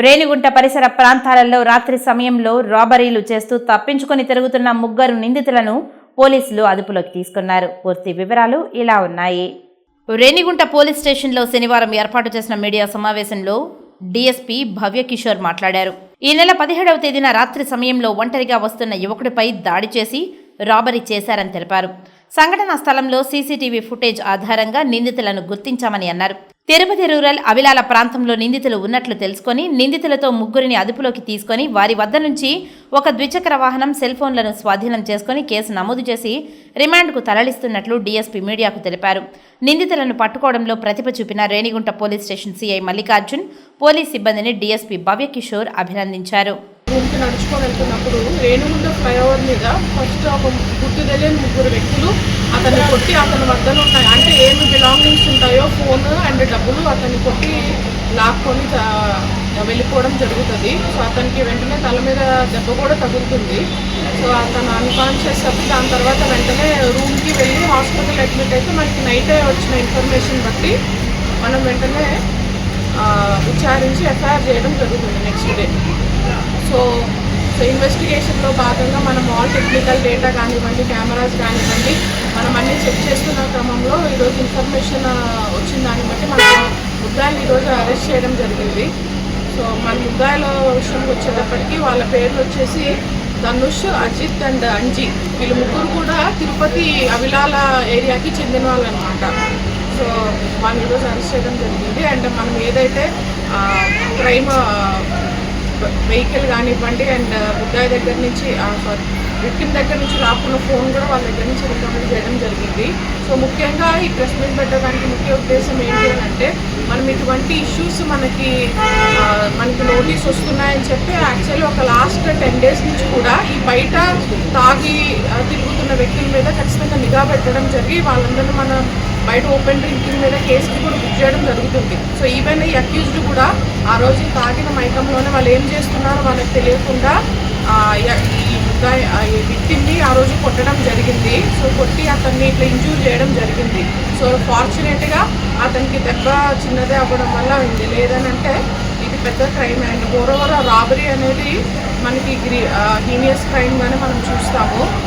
రేణిగుంట పరిసర ప్రాంతాలలో రాత్రి సమయంలో రాబరీలు చేస్తూ తప్పించుకొని తిరుగుతున్న ముగ్గురు నిందితులను పోలీసులు అదుపులోకి తీసుకున్నారు. పూర్తి వివరాలు ఇలా ఉన్నాయి. రేణిగుంట పోలీస్ స్టేషన్లో శనివారం ఏర్పాటు చేసిన మీడియా సమావేశంలో డీఎస్పీ భవ్యకిషోర్ మాట్లాడారు. ఈ నెల 17వ తేదీన రాత్రి సమయంలో ఒంటరిగా వస్తున్న యువకుడిపై దాడి చేసి రాబరీ చేశారని తెలిపారు. సంఘటనా స్థలంలో సీసీటీవీ ఫుటేజ్ ఆధారంగా నిందితులను గుర్తించామని అన్నారు. తిరుపతి రూరల్ అవిలాల ప్రాంతంలో నిందితులు ఉన్నట్లు తెలుసుకొని నిందితులతో ముగ్గురిని అదుపులోకి తీసుకొని వారి వద్ద నుంచి ఒక ద్విచక్ర వాహనం, సెల్ ఫోన్లను స్వాధీనం చేసుకుని కేసు నమోదు చేసి రిమాండ్కు తరలిస్తున్నట్లు డీఎస్పీ మీడియాకు తెలిపారు. నిందితులను పట్టుకోవడంలో ప్రతిభ చూపిన Renigunta police station CI Mallikarjun, police సిబ్బందిని డీఎస్పీ భవ్యకిషోర్ అభినందించారు. రూమ్కి నడుచుకొని వెళ్తున్నప్పుడు రేణిగుంట ఫ్లైఓవర్ మీద ఫస్ట్ ఒక గుర్తు తెలియని ముగ్గురు వ్యక్తులు అతన్ని కొట్టి అతని వద్దలు ఉన్నాయి అంటే ఏమి బిలాంగింగ్స్ ఉంటాయో ఫోన్ అండ్ డబ్బులు అతన్ని కొట్టి లాక్కొని వెళ్ళిపోవడం జరుగుతుంది. సో అతనికి వెంటనే తల మీద దెబ్బ కూడా తగులుతుంది. సో అతను అన్కాన్షియస్ అయ్యి దాని తర్వాత వెంటనే రూమ్కి వెళ్ళి హాస్పిటల్ అడ్మిట్ అయితే మనకి నైటే వచ్చిన ఇన్ఫర్మేషన్ బట్టి మనం వెంటనే విచారించి ఎఫ్ఐఆర్ చేయడం జరుగుతుంది నెక్స్ట్ డే. సో ఇన్వెస్టిగేషన్లో భాగంగా మనం ఆల్ టెక్నికల్ డేటా కానివ్వండి, కెమెరాస్ కానివ్వండి, మనం అన్నీ చెక్ చేస్తున్న క్రమంలో ఈరోజు ఇన్ఫర్మేషన్ వచ్చిన దాన్ని బట్టి మనం ముద్దాయిని ఈరోజు అరెస్ట్ చేయడం జరిగింది. సో మన ముద్దాయిల విషయంకి వచ్చేటప్పటికి వాళ్ళ పేర్లు వచ్చేసి ధనుష్, అజిత్ అండ్ అంజీ. వీళ్ళు ముగ్గురు కూడా తిరుపతి అవిలాల ఏరియాకి చెందిన వాళ్ళు అనమాట. సో వాళ్ళు ఈరోజు అరెస్ట్ చేయడం జరిగింది. అండ్ మనం ఏదైతే క్రైమ్ వెహికల్ కానివ్వండి అండ్ ముద్దాయి దగ్గర నుంచి విక్టిమ్ దగ్గర నుంచి రాకున్న ఫోన్ కూడా వాళ్ళ దగ్గర నుంచి రికవరీ చేయడం జరిగింది. సో ముఖ్యంగా ఈ ప్రెస్ మీట్ పెట్టడానికి ముఖ్య ఉద్దేశం ఏంటి అని అంటే మనం ఇటువంటి ఇష్యూస్ మనకి నోటీస్ వస్తున్నాయని చెప్పి యాక్చువల్లీ ఒక లాస్ట్ 10 days నుంచి కూడా ఈ బయట తాగి తిరుగుతున్న వ్యక్తుల మీద ఖచ్చితంగా నిఘా పెట్టడం జరిగి వాళ్ళందరినీ మనం బయట ఓపెన్ డ్రింకింగ్ మీద కేసుకి కూడా బుక్ చేయడం జరుగుతుంది. సో ఈవెన్ ఈ అక్యూజ్డ్ కూడా ఆ రోజు తాగిన మైకంలోనే వాళ్ళు ఏం చేస్తున్నారో వాళ్ళకి తెలియకుండా ఈ విక్టిమ్ని ఆ రోజు కొట్టడం జరిగింది. సో కొట్టి అతన్ని ఇట్లా ఇంజూర్ చేయడం జరిగింది. సో ఫార్చునేట్గా అతనికి దెబ్బ చిన్నదే అవ్వడం వల్ల ఉంది. లేదనంటే ఇది పెద్ద క్రైమ్. అండ్ మోరోవర్ రాబరీ అనేది మనకి హీనియస్ క్రైమ్గానే మనం చూస్తాము.